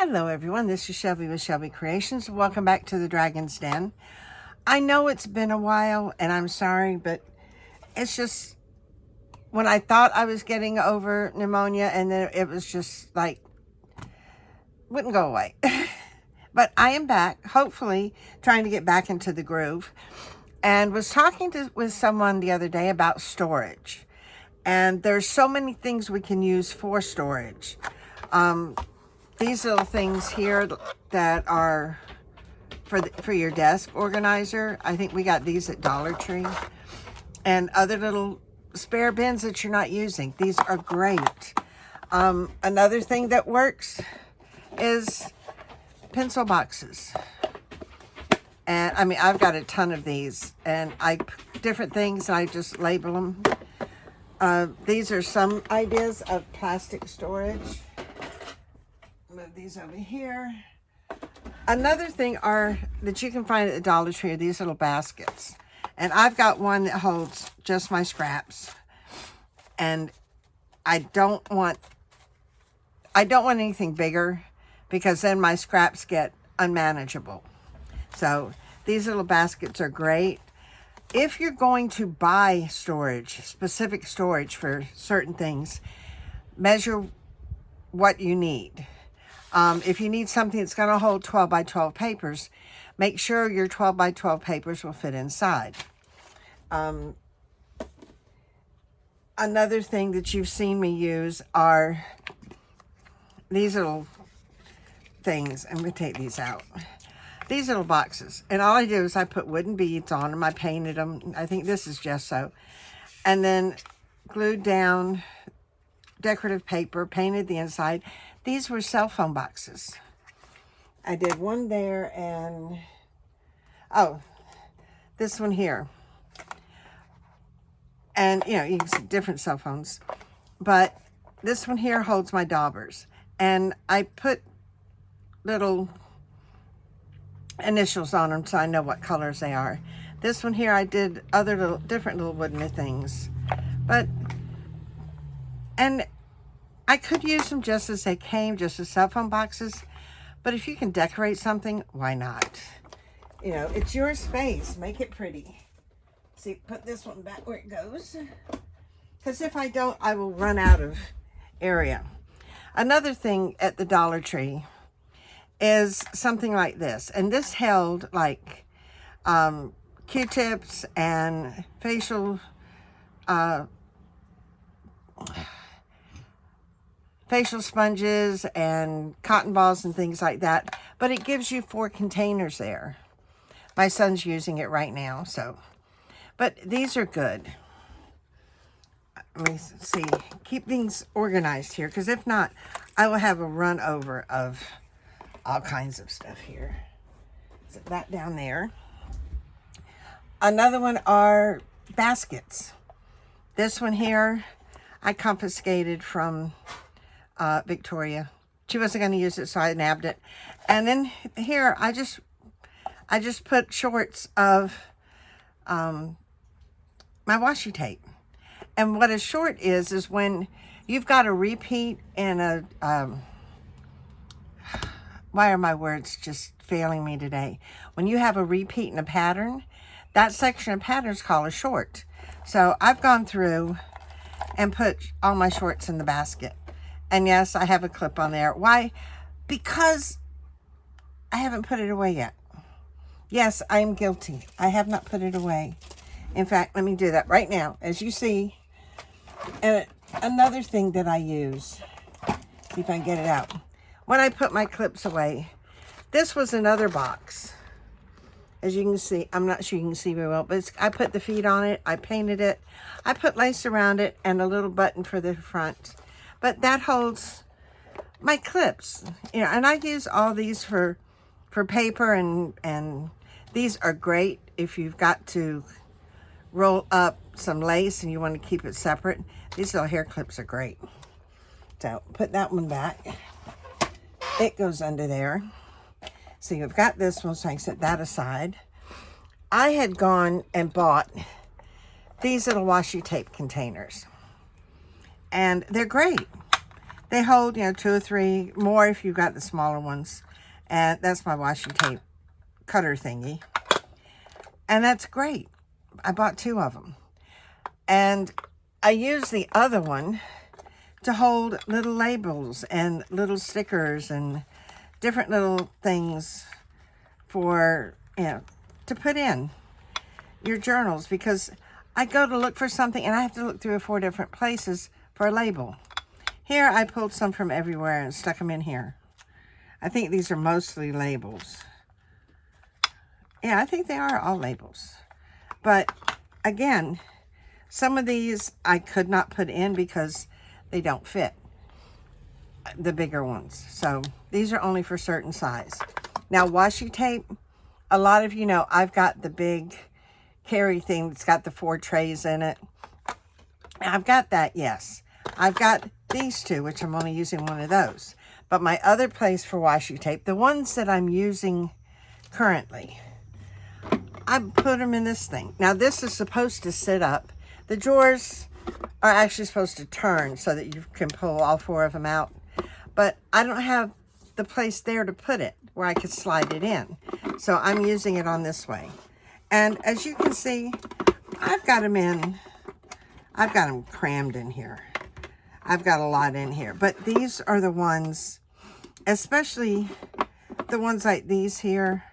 Hello everyone, this is Shelby with Shelby Creations. Welcome back to the Dragon's Den. I know it's been a while and I'm sorry, but it's just when I thought I was getting over pneumonia and then it was just like, wouldn't go away. But I am back, hopefully trying to get back into the groove, and was talking with someone the other day about storage. And there's so many things we can use for storage. These little things here that are for your desk organizer. I think we got these at Dollar Tree. And other little spare bins that you're not using. These are great. Another thing that works is pencil boxes. And I mean, I've got a ton of these, and different things, and I just label them. These are some ideas of plastic storage. Move these over here. Another thing that you can find at the Dollar Tree are these little baskets. And I've got one that holds just my scraps. And I don't want anything bigger because then my scraps get unmanageable. So these little baskets are great. If you're going to buy storage, specific storage for certain things, measure what you need. If you need something that's going to hold 12 by 12 papers, make sure your 12 by 12 papers will fit inside. Another thing that you've seen me use are these little things. I'm going to take these out. These little boxes. And all I do is I put wooden beads on them. I painted them. I think this is gesso. And then glued down decorative paper, painted the inside. These were cell phone boxes. I did one there and, this one here. And, you can see different cell phones. But this one here holds my daubers. And I put little initials on them so I know what colors they are. This one here I did other different little wooden things. And I could use them just as they came, just as cell phone boxes. But if you can decorate something, why not? It's your space. Make it pretty. See, put this one back where it goes. Because if I don't, I will run out of area. Another thing at the Dollar Tree is something like this. And this held like Q-tips and facial sponges and cotton balls and things like that. But it gives you 4 containers there. My son's using it right now, so. But these are good. Let me see. Keep things organized here, because if not, I will have a run over of all kinds of stuff here. Set that down there. Another one are baskets. This one here, I confiscated from Victoria. She wasn't going to use it, so I nabbed it. And then here, I just put shorts of my washi tape. And what a short is when you've got a repeat in a why are my words just failing me today? When you have a repeat in a pattern, that section of pattern is called a short. So I've gone through and put all my shorts in the basket. And yes, I have a clip on there. Why? Because I haven't put it away yet. Yes, I am guilty. I have not put it away. In fact, let me do that right now. As you see, and another thing that I use, see if I can get it out. When I put my clips away, this was another box. As you can see, I'm not sure you can see very well, but I put the feet on it. I painted it. I put lace around it and a little button for the front. But that holds my clips. And I use all these for paper, and these are great if you've got to roll up some lace and you want to keep it separate. These little hair clips are great. So put that one back. It goes under there. So you've got this one, so I can set that aside. I had gone and bought these little washi tape containers. And they're great. They hold, you know, 2 or 3 more if you've got the smaller ones. And that's my washi tape cutter thingy. And that's great. I bought 2 of them. And I use the other one to hold little labels and little stickers and different little things for, you know, to put in your journals, because I go to look for something and I have to look 3 or 4 different places for a label. Here I pulled some from everywhere and stuck them in here. I think these are mostly labels. Yeah, I think they are all labels. But again, some of these I could not put in because they don't fit, the bigger ones. So these are only for certain size. Now washi tape, a lot of you know I've got the big carry thing that's got the 4 trays in it. I've got that, yes. I've got these 2, which I'm only using one of those. But my other place for washi tape, the ones that I'm using currently, I put them in this thing. Now this is supposed to sit up. The drawers are actually supposed to turn so that you can pull all 4 of them out. But I don't have the place there to put it where I could slide it in. So I'm using it on this way. And as you can see, I've got them crammed in here. I've got a lot in here. But these are the ones, especially the ones like these here,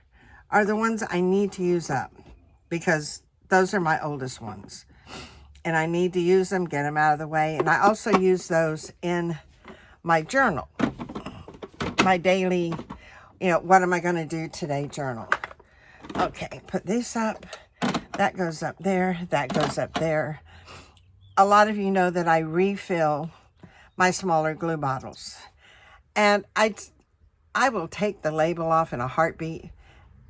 are the ones I need to use up, because those are my oldest ones. And I need to use them, get them out of the way. And I also use those in my journal. My daily, you know, what am I going to do today journal. Okay, put this up. That goes up there. That goes up there. A lot of you know that I refill my smaller glue bottles. And I will take the label off in a heartbeat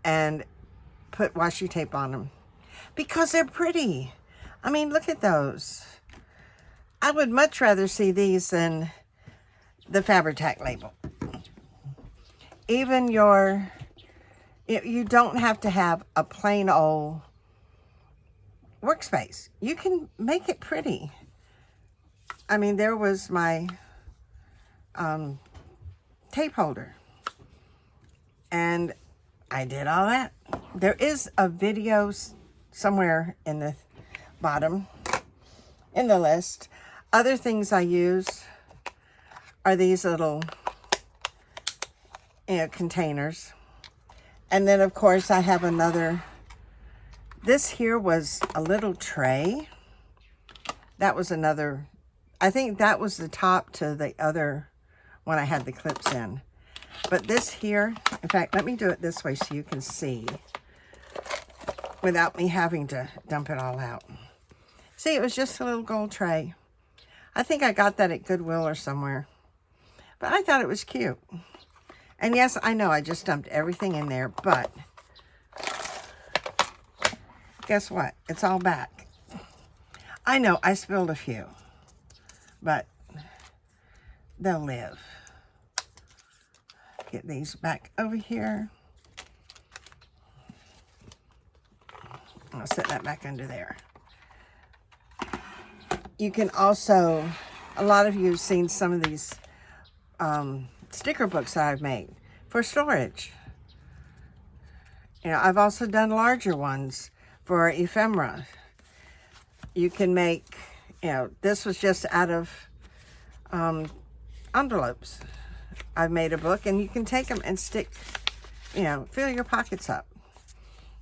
and put washi tape on them because they're pretty. I mean, look at those. I would much rather see these than the Fabri-Tac label. Even you don't have to have a plain old workspace. You can make it pretty. I mean, there was my tape holder. And I did all that. There is a video somewhere in the bottom, in the list. Other things I use are these little, you know, containers. And then, of course, I have another. This here was a little tray. That was another. I think that was the top to the other one I had the clips in. But this here, in fact, let me do it this way so you can see without me having to dump it all out. See, it was just a little gold tray. I think I got that at Goodwill or somewhere. But I thought it was cute. And yes, I know I just dumped everything in there, but guess what? It's all back. I know I spilled a few, but they'll live. Get these back over here. I'll set that back under there. You can also, a lot of you have seen some of these sticker books that I've made for storage. You know, I've also done larger ones for ephemera. You can make, you know, this was just out of envelopes. I've made a book, and you can take them and stick, you know, fill your pockets up.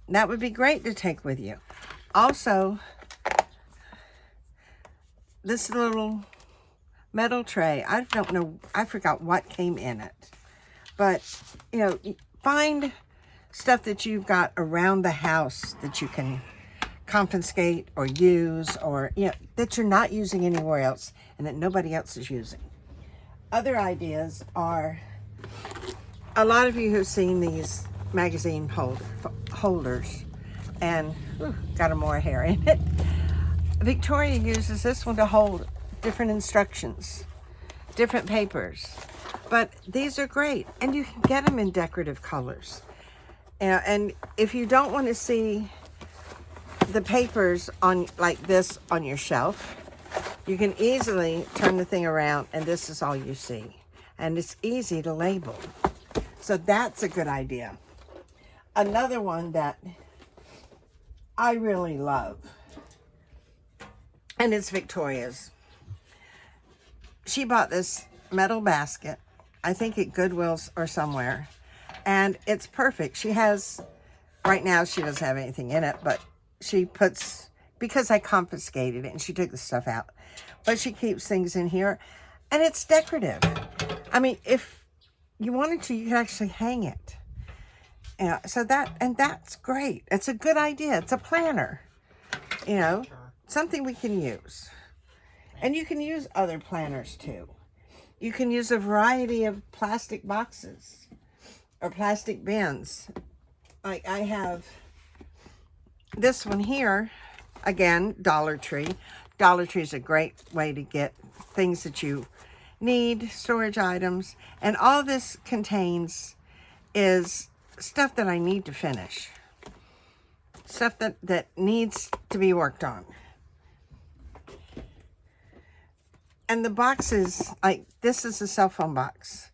That would be great to take with you. Also, this little metal tray, I don't know, I forgot what came in it. But, you know, find stuff that you've got around the house that you can confiscate or use, or, you know, that you're not using anywhere else and that nobody else is using. Other ideas are, a lot of you have seen these magazine holders, and got a more hair in it. Victoria uses this one to hold different instructions, different papers, but these are great, and you can get them in decorative colors. And if you don't want to see the papers on like this on your shelf, You can easily turn the thing around and this is all you see. And it's easy to label. So that's a good idea. Another one that I really love, and it's Victoria's. She bought this metal basket, I think at Goodwill's or somewhere, and it's perfect. She has, right now she doesn't have anything in it, but she puts, because I confiscated it and she took the stuff out, but she keeps things in here, and it's decorative. I mean, if you wanted to, you could actually hang it. Yeah, so that's great. It's a good idea. It's a planner, you know, something we can use. And you can use other planners too. You can use a variety of plastic boxes or plastic bins. Like I have this one here, again, Dollar Tree. Dollar Tree is a great way to get things that you need, storage items. And all this contains is stuff that I need to finish. Stuff that needs to be worked on. And the boxes, like this is a cell phone box.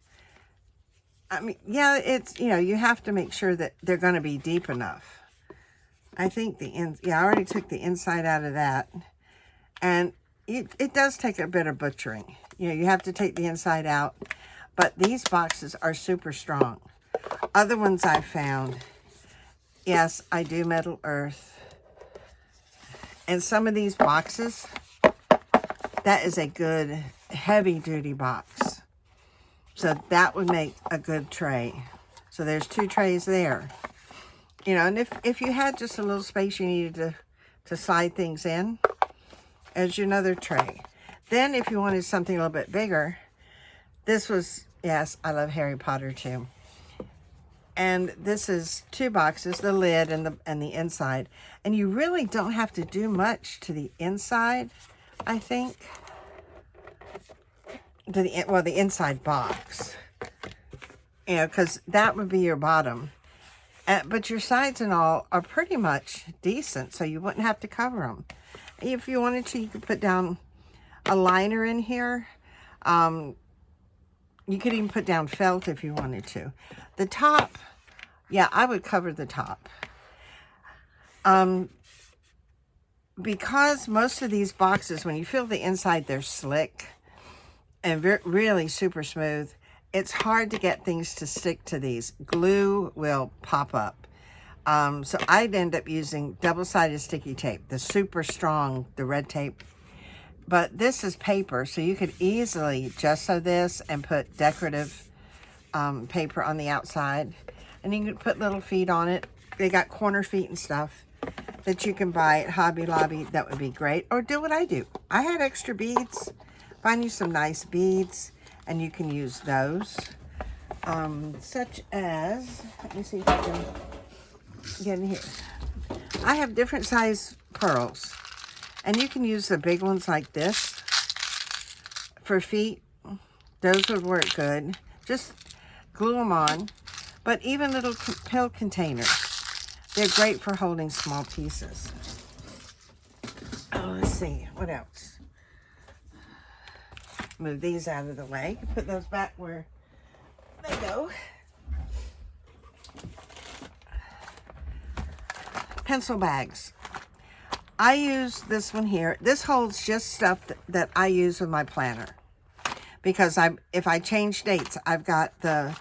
I mean, yeah, it's, you know, you have to make sure that they're going to be deep enough. I think I already took the inside out of that. And it does take a bit of butchering. You know, you have to take the inside out. But these boxes are super strong. Other ones I found, yes, I do Metal Earth. And some of these boxes, that is a good heavy-duty box. So that would make a good tray. So there's 2 trays there. You know, and if you had just a little space you needed to slide things in, there's another tray. Then if you wanted something a little bit bigger, this was, yes, I love Harry Potter too. And this is 2 boxes, the lid and the inside. And you really don't have to do much to the inside, I think. The inside box. You know, because that would be your bottom. But your sides and all are pretty much decent, so you wouldn't have to cover them. If you wanted to, you could put down a liner in here. You could even put down felt if you wanted to. The top, yeah, I would cover the top. Because most of these boxes, when you feel the inside, they're slick and really super smooth. It's hard to get things to stick to these. Glue will pop up. So I'd end up using double-sided sticky tape, the super strong, the red tape. But this is paper, so you could easily gesso this and put decorative paper on the outside. And you can put little feet on it. They got corner feet and stuff that you can buy at Hobby Lobby. That would be great. Or do what I do. I had extra beads. Find you some nice beads, and you can use those. Such as, let me see if I can get in here. I have different size pearls. And you can use the big ones like this for feet. Those would work good. Just glue them on. But even little pill containers, they're great for holding small pieces. Oh, let's see. What else? Move these out of the way. Put those back where they go. Pencil bags. I use this one here. This holds just stuff that I use with my planner. Because if I change dates, I've got the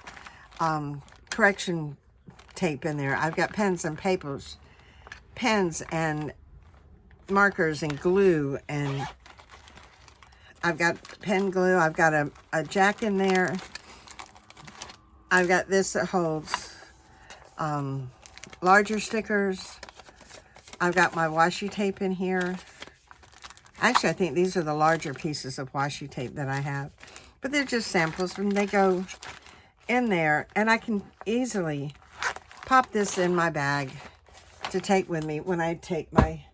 correction tape in there. I've got pens and papers, pens and markers and glue, and I've got pen glue. I've got a jack in there. I've got this that holds larger stickers. I've got my washi tape in here. Actually, I think these are the larger pieces of washi tape that I have. But they're just samples, and they go in there. And I can easily pop this in my bag to take with me when I take my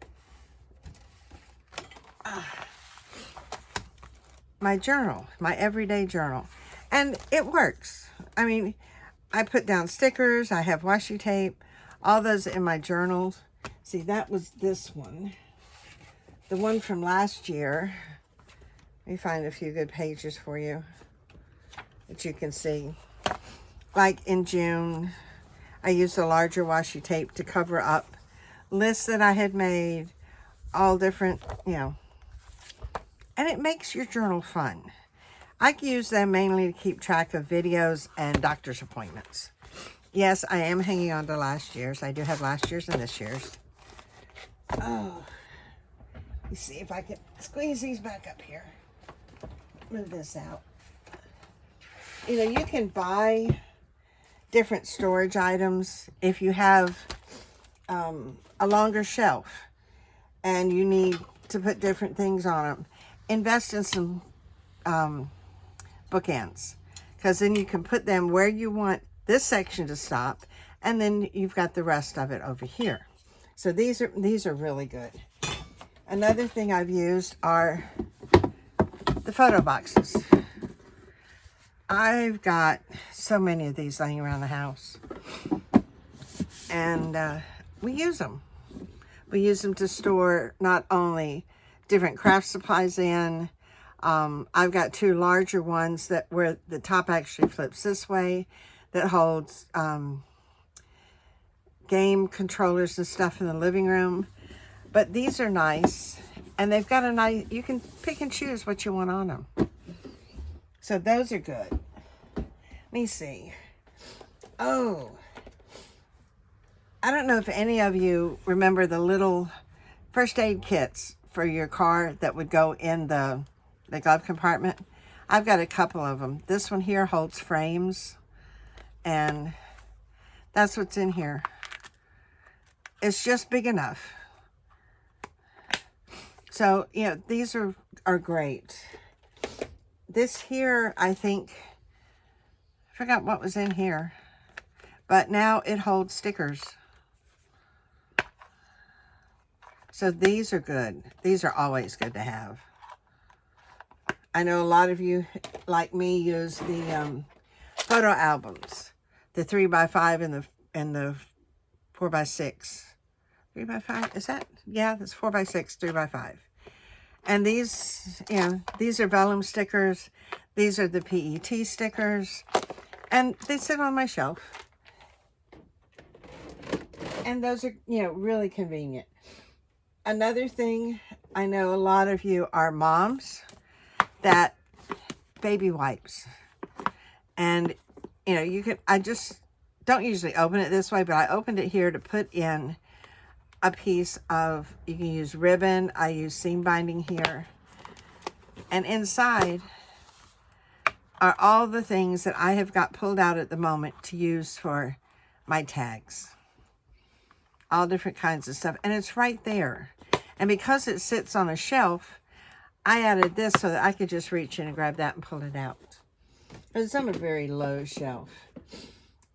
my journal, my everyday journal. And it works. I mean, I put down stickers. I have washi tape. All those in my journals. See, that was this one. The one from last year. Let me find a few good pages for you that you can see. Like in June, I used a larger washi tape to cover up lists that I had made, all different, you know, and it makes your journal fun. I use them mainly to keep track of videos and doctor's appointments. Yes, I am hanging on to last year's. I do have last year's and this year's. Oh, let me see if I can squeeze these back up here. Move this out. You know, you can buy different storage items if you have a longer shelf and you need to put different things on them. Invest in some bookends, because then you can put them where you want this section to stop, and then you've got the rest of it over here. So these are really good. Another thing I've used are the photo boxes. I've got so many of these laying around the house, and we use them. We use them to store not only different craft supplies in. I've got two larger ones that where the top actually flips this way, that holds game controllers and stuff in the living room. But these are nice, and they've got a nice, you can pick and choose what you want on them. So those are good. Let me see. Oh, I don't know if any of you remember the little first aid kits for your car that would go in the glove compartment. I've got a couple of them. This one here holds frames, and that's what's in here. It's just big enough. So, you know, these are great. This here, I think, I forgot what was in here, but now it holds stickers. So these are good. These are always good to have. I know a lot of you, like me, use the photo albums, the 3x5 and the 4x6. 3x5, is that? Yeah, that's 4x6, 3x5. And these, you know, these are vellum stickers. These are the PET stickers. And they sit on my shelf. And those are, you know, really convenient. Another thing, I know a lot of you are moms, that baby wipes. And, you know, you can, I just don't usually open it this way, but I opened it here to put in a piece of, you can use ribbon. I use seam binding here. And inside are all the things that I have got pulled out at the moment to use for my tags. All different kinds of stuff. And it's right there. And because it sits on a shelf, I added this so that I could just reach in and grab that and pull it out. But it's on a very low shelf.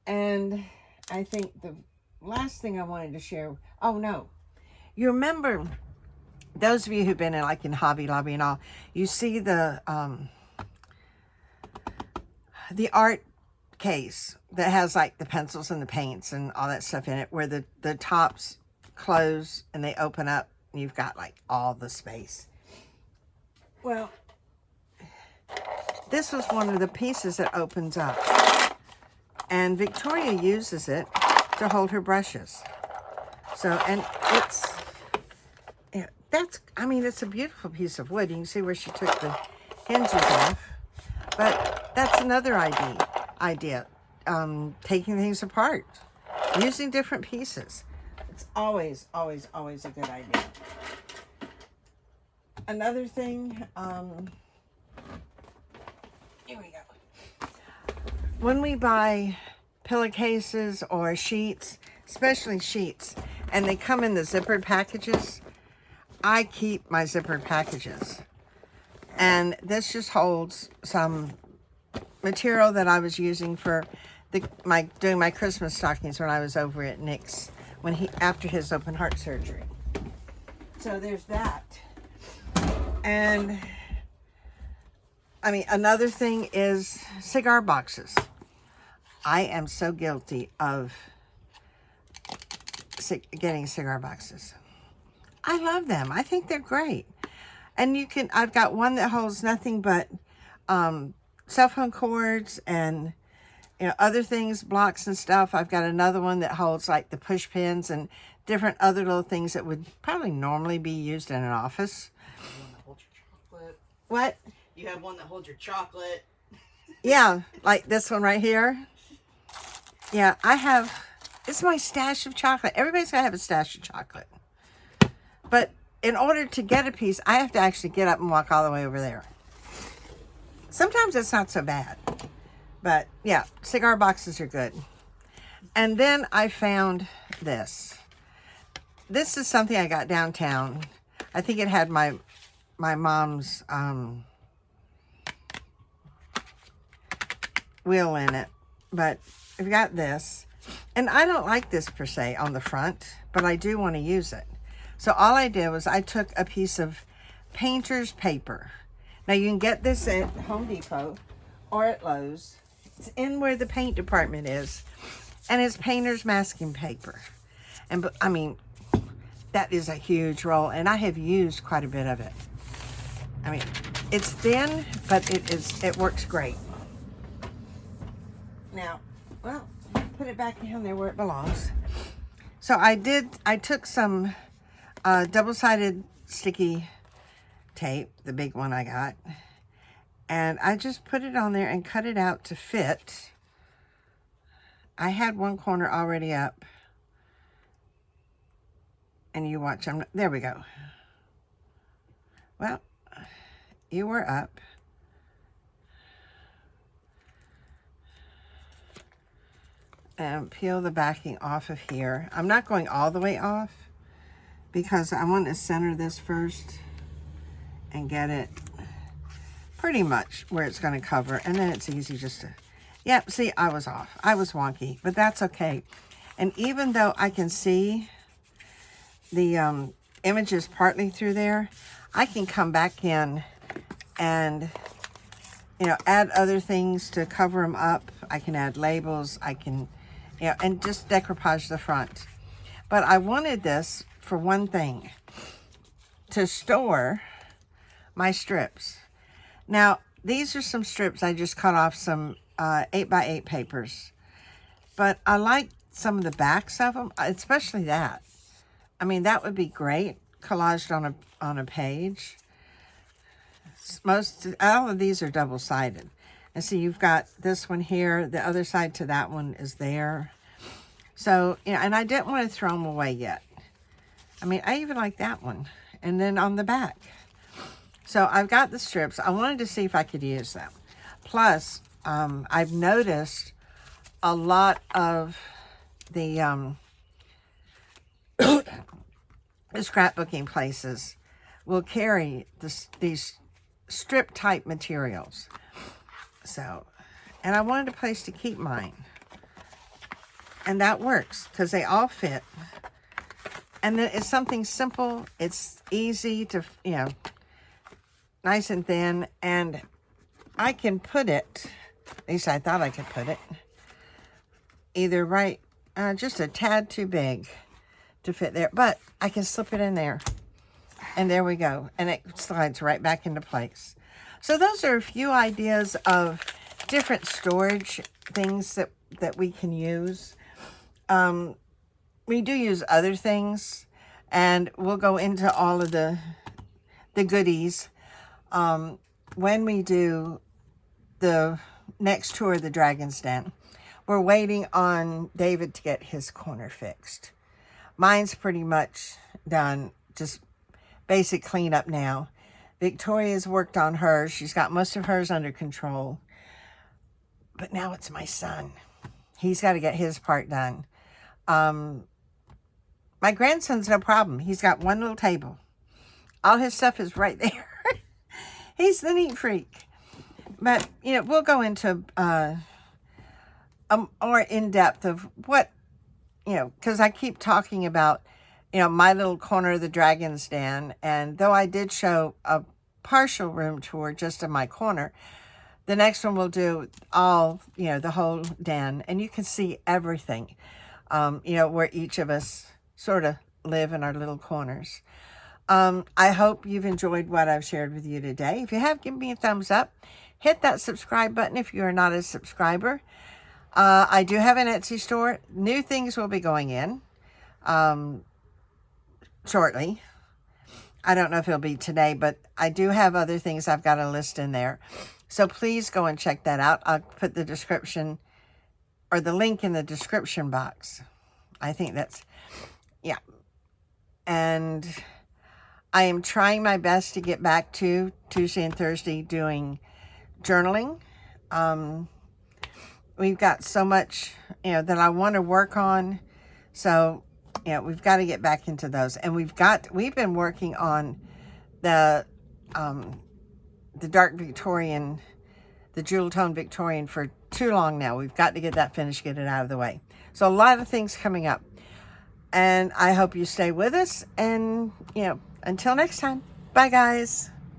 And I think the last thing I wanted to share, oh no, you remember, those of you who've been in like in Hobby Lobby and all, you see the art case that has like the pencils and the paints and all that stuff in it, where the tops close and they open up and you've got like all the space. Well, this was one of the pieces that opens up, and Victoria uses it to hold her brushes. So, and it's, yeah, that's, I mean, it's a beautiful piece of wood. You can see where she took the hinges off, but that's another idea. Taking things apart, using different pieces. It's always, always, always a good idea. Another thing, here we go. When we buy pillowcases or sheets, especially sheets, and they come in the zippered packages, I keep my zippered packages. And this just holds some material that I was using for doing my Christmas stockings when I was over at Nick's after his open heart surgery. So there's that. And I mean, another thing is cigar boxes. I am so guilty of getting cigar boxes. I love them. I think they're great. And you can, I've got one that holds nothing but cell phone cords and, you know, other things, blocks and stuff. I've got another one that holds like the push pins and different other little things that would probably normally be used in an office. One that holds your chocolate. What? You have one that holds your chocolate. Yeah, like this one right here. Yeah, I have, it's my stash of chocolate. Everybody's got to have a stash of chocolate. But in order to get a piece, I have to actually get up and walk all the way over there. Sometimes it's not so bad. But yeah, cigar boxes are good. And then I found this. This is something I got downtown. I think it had my mom's wheel in it. But I've got this. And I don't like this per se on the front, but I do want to use it. So all I did was I took a piece of painter's paper. Now you can get this at Home Depot or at Lowe's. It's in where the paint department is. And it's painter's masking paper. And I mean, that is a huge roll. And I have used quite a bit of it. I mean, it's thin, but it works great. Now, well, put it back down there where it belongs. So I took some double-sided sticky tape, the big one I got, and I just put it on there and cut it out to fit. I had one corner already up, and you watch, there we go. Well, you were up. And peel the backing off of here. I'm not going all the way off because I want to center this first and get it pretty much where it's going to cover. And then it's easy just to, yep, see, I was off. I was wonky, but that's okay. And even though I can see the images partly through there, I can come back in and, you know, add other things to cover them up. I can add labels. I can, you know, and just decoupage the front. But I wanted this for one thing, to store my strips. Now, these are some strips I just cut off some 8x8 papers. But I like some of the backs of them, especially that. I mean, that would be great, collaged on a page. All of these are double-sided. And so you've got this one here, the other side to that one is there. So, you know, and I didn't want to throw them away yet. I mean, I even like that one. And then on the back. So I've got the strips. I wanted to see if I could use them. Plus, I've noticed a lot of the scrapbooking places will carry these strip type materials. So, and I wanted a place to keep mine. And that works because they all fit. And then it's something simple. It's easy to, you know, nice and thin. And I can put it, at least I thought I could put it, either right, just a tad too big to fit there. But I can slip it in there. And there we go. And it slides right back into place. So those are a few ideas of different storage things that we can use. We do use other things, and we'll go into all of the goodies when we do the next tour of the Dragon's Den. We're waiting on David to get his corner fixed. Mine's pretty much done, just basic cleanup now. Victoria's worked on hers. She's got most of hers under control. But now it's my son. He's got to get his part done. My grandson's no problem. He's got one little table. All his stuff is right there. He's the neat freak. But, you know, we'll go into more in-depth of what, you know, because I keep talking about, you know, my little corner of the Dragon's Den. And though I did show a partial room tour just of my corner, the next one we'll do all, you know, the whole den. And you can see everything, you know, where each of us sort of live in our little corners. I hope you've enjoyed what I've shared with you today. If you have, give me a thumbs up. Hit that subscribe button if you are not a subscriber. I do have an Etsy store. New things will be going in shortly. I don't know if it'll be today, but I do have other things I've got a list in there. So please go and check that out. I'll put the description or the link in the description box. I think that's, yeah. And I am trying my best to get back to Tuesday and Thursday doing journaling. We've got so much, that I want to work on. So, we've got to get back into those. And we've been working on the dark Victorian, the jewel tone Victorian for too long now. We've got to get that finished, get it out of the way. So a lot of things coming up. And I hope you stay with us. And, until next time. Bye, guys.